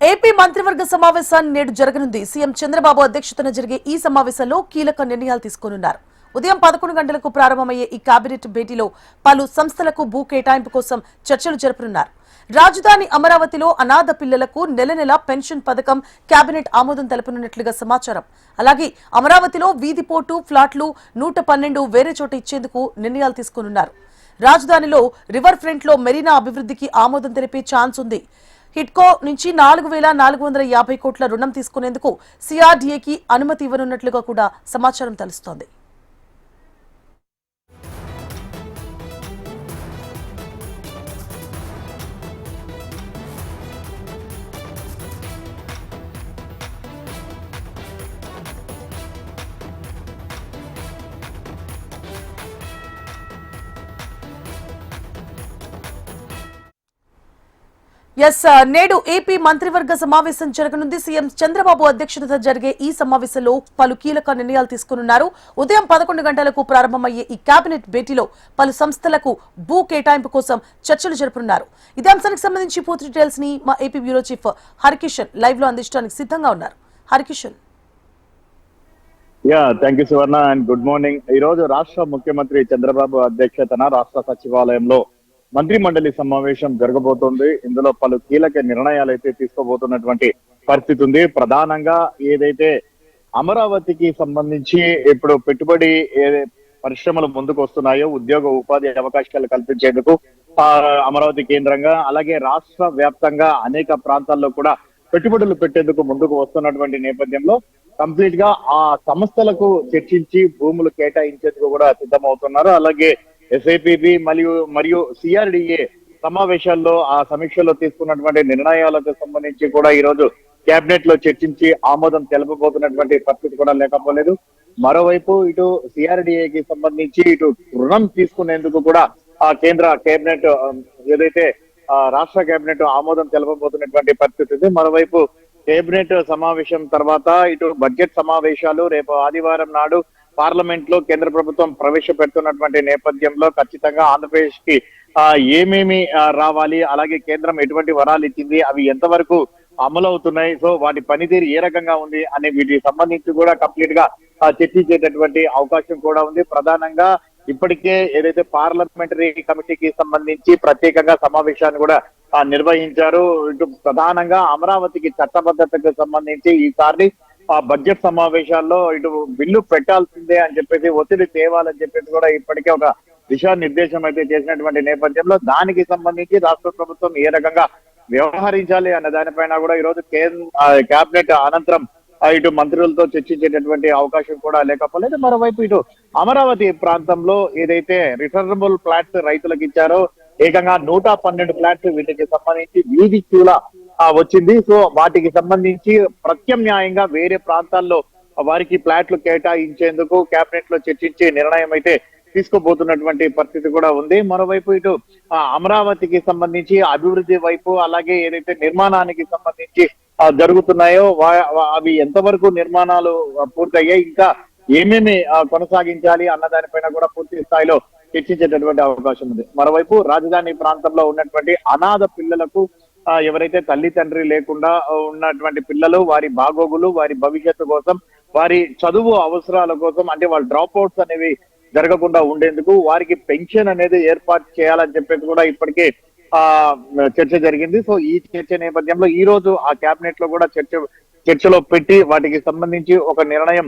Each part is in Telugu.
ఏపీ మంత్రివర్గ సమావేశాన్ని నేడు జరగనుంది. సీఎం చంద్రబాబు అధ్యక్షతన జరిగే ఈ సమావేశంలో కీలక నిర్ణయాలు తీసుకోనున్నారు. ఉదయం 11 గంటలకు ప్రారంభమయ్యే ఈ కేబినెట్ భేటీలో పలు సంస్థలకు భూ కేటాయింపు కోసం చర్చలు జరపనున్నారు. రాజధాని అమరావతిలో అనాథ పిల్లలకు నెల నెల పెన్షన్ పథకం కేబినెట్ ఆమోదం తెలపనున్నట్లుగా సమాచారం. అలాగే అమరావతిలో వీధిపోటు ఫ్లాట్లు 112 వేరే చోట ఇచ్చేందుకు నిర్ణయాలు తీసుకోనున్నారు. రాజధానిలో రివర్ ఫ్రంట్ లో మెరీనా అభివృద్ధికి ఆమోదం తెలిపే ఛాన్స్ ఉంది. హిట్కో నుంచి 4,450 కోట్ల రుణం తీసుకునేందుకు సిఆర్డీఏకి అనుమతి ఇవ్వనున్నట్లుగా కూడా సమాచారం తెలుస్తోంది. నేడు ఏపీ మంత్రివర్గ సమావేశం జరగనుంది. సీఎం చంద్రబాబు అధ్యక్షతన జరిగే ఈ సమావేశంలో పలు కీలక నిర్ణయాలు తీసుకోనున్నారు. ఉదయం 11 గంటలకు ప్రారంభమయ్యే ఈ కేబినెట్ భేటీలో పలు సంస్థలకు భూ కేటాయింపు కోసం చర్చలు జరపనున్నారు. ఇదే అంశానికి సంబంధించి పూర్తి డీటెయిల్స్ ని మా AP bureau chief Harikishan live లో అందించడానికి సిద్ధంగా ఉన్నారు. Harikishan. Thank you Suvarna and good morning. ఈ రోజు రాష్ట్ర ముఖ్యమంత్రి చంద్రబాబు అధ్యక్షతన రాష్ట్ర సచివాలయంలో మంత్రి మండలి సమావేశం జరగబోతోంది. ఇందులో పలు కీలక నిర్ణయాలు అయితే తీసుకోబోతున్నటువంటి పరిస్థితి ఉంది. ప్రధానంగా ఏదైతే అమరావతికి సంబంధించి ఇప్పుడు పెట్టుబడి పరిశ్రమలు ముందుకు వస్తున్నాయో, ఉద్యోగ ఉపాధి అవకాశాలు కల్పించేందుకు అమరావతి కేంద్రంగా, అలాగే రాష్ట్ర వ్యాప్తంగా అనేక ప్రాంతాల్లో కూడా పెట్టుబడులు పెట్టేందుకు ముందుకు వస్తున్నటువంటి నేపథ్యంలో కంప్లీట్ గా ఆ సంస్థలకు చర్చించి భూములు కేటాయించేందుకు కూడా సిద్ధమవుతున్నారు. అలాగే ఎస్ఐపిబి మరియు సిఆర్డిఏ సమావేశాల్లో ఆ సమీక్షలో తీసుకున్నటువంటి నిర్ణయాలకు సంబంధించి కూడా ఈ రోజు కేబినెట్ లో చర్చించి ఆమోదం తెలపబోతున్నటువంటి పరిస్థితి కూడా లేకపోలేదు. మరోవైపు ఇటు సిఆర్డిఏకి సంబంధించి ఇటు రుణం తీసుకునేందుకు కూడా ఆ కేంద్ర కేబినెట్ ఏదైతే రాష్ట్ర కేబినెట్ ఆమోదం తెలపబోతున్నటువంటి పరిస్థితి ఉంది. మరోవైపు కేబినెట్ సమావేశం తర్వాత ఇటు బడ్జెట్ సమావేశాలు రేపు ఆదివారం నాడు పార్లమెంట్ లో కేంద్ర ప్రభుత్వం ప్రవేశపెడుతున్నటువంటి నేపథ్యంలో ఖచ్చితంగా ఆంధ్రప్రదేశ్ కి ఏమేమి రావాలి, అలాగే కేంద్రం ఎటువంటి వరాలు ఇచ్చింది, అవి ఎంతవరకు అమలు అవుతున్నాయి, సో వాటి పనితీరు ఏ రకంగా ఉంది అనే వీటికి సంబంధించి కూడా కంప్లీట్ గా చర్చించేటటువంటి అవకాశం కూడా ఉంది. ప్రధానంగా ఇప్పటికే ఏదైతే పార్లమెంటరీ కమిటీకి సంబంధించి ప్రత్యేకంగా సమావేశాన్ని కూడా నిర్వహించారు. ఇటు ప్రధానంగా అమరావతికి చట్టబద్ధతకు సంబంధించి ఈసారి బడ్జెట్ సమావేశాల్లో ఇటు బిల్లు పెట్టాల్సిందే అని చెప్పేసి ఒత్తిడి తేవాలని చెప్పేసి కూడా ఇప్పటికే ఒక దిశానిర్దేశం అయితే చేసినటువంటి నేపథ్యంలో దానికి సంబంధించి రాష్ట్ర ప్రభుత్వం ఏ రకంగా వ్యవహరించాలి అన్న దానిపైన కూడా ఈరోజు కేబినెట్ అనంతరం ఇటు మంత్రులతో చర్చించేటటువంటి అవకాశం కూడా లేకపోలేదు. మరోవైపు ఇటు అమరావతి ప్రాంతంలో ఏదైతే రిటర్నబుల్ ఫ్లాట్స్ రైతులకు ఇచ్చారో ఏకంగా 112 ఫ్లాట్స్ వీటికి సంబంధించి వీధి క్యూల వచ్చింది. సో వాటికి సంబంధించి ప్రత్యామ్నాయంగా వేరే ప్రాంతాల్లో వారికి ఫ్లాట్లు కేటాయించేందుకు కేబినెట్ లో చర్చించి నిర్ణయం అయితే తీసుకోబోతున్నటువంటి పరిస్థితి కూడా ఉంది. మరోవైపు ఇటు అమరావతికి సంబంధించి అభివృద్ధి వైపు, అలాగే ఏదైతే నిర్మాణానికి సంబంధించి జరుగుతున్నాయో అవి ఎంతవరకు నిర్మాణాలు పూర్తయ్యాయి, ఇంకా ఏమేమి కొనసాగించాలి అన్న దానిపైన కూడా పూర్తి స్థాయిలో చర్చించేటటువంటి అవకాశం ఉంది. మరోవైపు రాజధాని ప్రాంతంలో ఉన్నటువంటి అనాథ పిల్లలకు ఎవరైతే తల్లి తండ్రి లేకుండా ఉన్నటువంటి పిల్లలు, వారి బాగోగులు, వారి భవిష్యత్తు కోసం, వారి చదువు అవసరాల కోసం, అంటే వాళ్ళ డ్రాప్ అవుట్స్ అనేవి జరగకుండా ఉండేందుకు వారికి పెన్షన్ అనేది ఏర్పాటు చేయాలని చెప్పేసి కూడా ఇప్పటికే చర్చ జరిగింది. సో ఈ చర్చ నేపథ్యంలో ఈ రోజు ఆ కేబినెట్ లో కూడా చర్చలో పెట్టి వాటికి సంబంధించి ఒక నిర్ణయం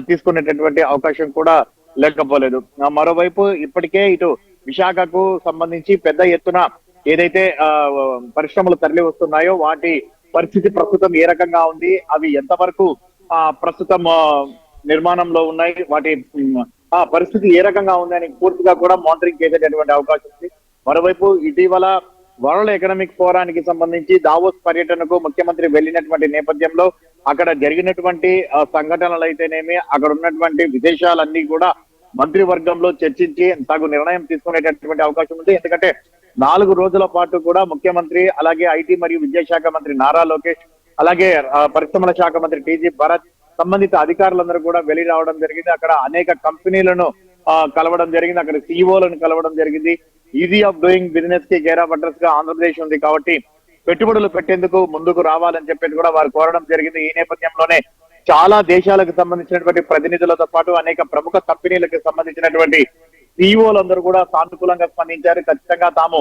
తీసుకునేటటువంటి అవకాశం కూడా లేకపోలేదు. మరోవైపు ఇప్పటికే ఇటు విశాఖకు సంబంధించి పెద్ద ఎత్తున ఏదైతే పరిశ్రమలు తరలి వస్తున్నాయో వాటి పరిస్థితి ప్రస్తుతం ఏ రకంగా ఉంది, అవి ఎంతవరకు ప్రస్తుతం నిర్మాణంలో ఉన్నాయి, వాటి పరిస్థితి ఏ రకంగా ఉంది అని పూర్తిగా కూడా మానిటరింగ్ చేసేటటువంటి అవకాశం ఉంది. మరోవైపు ఇటీవల వరల్డ్ ఎకనామిక్ ఫోరానికి సంబంధించి దావోస్ పర్యటనకు ముఖ్యమంత్రి వెళ్ళినటువంటి నేపథ్యంలో అక్కడ జరిగినటువంటి సంఘటనలు అయితేనేమి, అక్కడ ఉన్నటువంటి విదేశాలన్నీ కూడా మంత్రివర్గంలో చర్చించి తగు నిర్ణయం తీసుకునేటటువంటి అవకాశం ఉంది. ఎందుకంటే 4 రోజుల పాటు కూడా ముఖ్యమంత్రి, అలాగే ఐటీ మరియు విద్యాశాఖ మంత్రి నారా లోకేష్, అలాగే పరిశ్రమల శాఖ మంత్రి టీజీ భరత్, సంబంధిత అధికారులందరూ కూడా వెళ్లి రావడం జరిగింది. అక్కడ అనేక కంపెనీలను కలవడం జరిగింది, అక్కడ సిఇఓలను కలవడం జరిగింది. ఈజీ ఆఫ్ డూయింగ్ బిజినెస్ కి కేర్ ఆఫ్ అడ్రస్ గా ఆంధ్రప్రదేశ్ ఉంది కాబట్టి పెట్టుబడులు పెట్టేందుకు ముందుకు రావాలని చెప్పేసి కూడా వారు కోరడం జరిగింది. ఈ నేపథ్యంలోనే చాలా దేశాలకు సంబంధించినటువంటి ప్రతినిధులతో పాటు అనేక ప్రముఖ కంపెనీలకు సంబంధించినటువంటి సీఈఓలందరూ కూడా సానుకూలంగా స్పందించారు. ఖచ్చితంగా తాము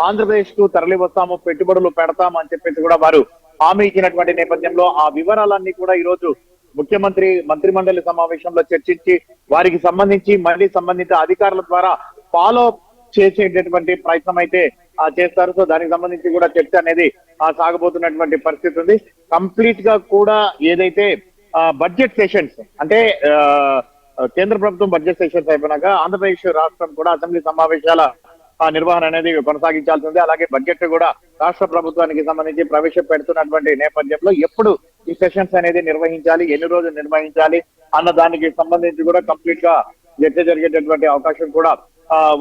ఆంధ్రప్రదేశ్ కు తరలి వస్తాము, పెట్టుబడులు పెడతాము అని చెప్పేసి కూడా వారు హామీ ఇచ్చినటువంటి నేపథ్యంలో ఆ వివరాలన్నీ కూడా ఈ రోజు ముఖ్యమంత్రి మంత్రిమండలి సమావేశంలో చర్చించి వారికి సంబంధించి మళ్ళీ సంబంధిత అధికారుల ద్వారా ఫాలో చేసేటటువంటి ప్రయత్నం అయితే చేస్తారు. సో దానికి సంబంధించి కూడా చర్చ అనేది సాగబోతున్నటువంటి పరిస్థితి ఉంది. కంప్లీట్ గా కూడా ఏదైతే బడ్జెట్ సెషన్స్ అంటే కేంద్ర ప్రభుత్వం బడ్జెట్ సెషన్స్ అయిపోయినాక ఆంధ్రప్రదేశ్ రాష్ట్రం కూడా అసెంబ్లీ సమావేశాల నిర్వహణ అనేది కొనసాగించాల్సి ఉంది. అలాగే బడ్జెట్ కూడా రాష్ట్ర ప్రభుత్వానికి సంబంధించి ప్రవేశపెడుతున్నటువంటి నేపథ్యంలో ఎప్పుడు ఈ సెషన్స్ అనేది నిర్వహించాలి, ఎన్ని రోజులు నిర్వహించాలి అన్న దానికి సంబంధించి కూడా కంప్లీట్ గా చర్చ జరిగేటటువంటి అవకాశం కూడా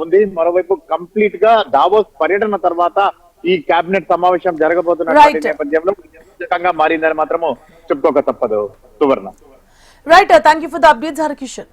ఉంది. మరోవైపు కంప్లీట్ గా దావోస్ పర్యటన తర్వాత ఈ కేబినెట్ సమావేశం జరగబోతున్నటువంటి నేపథ్యంలో మారిందని మాత్రము చెప్పుకోక తప్పదు. Suvarna. Right, thank you for the updates Harikishan.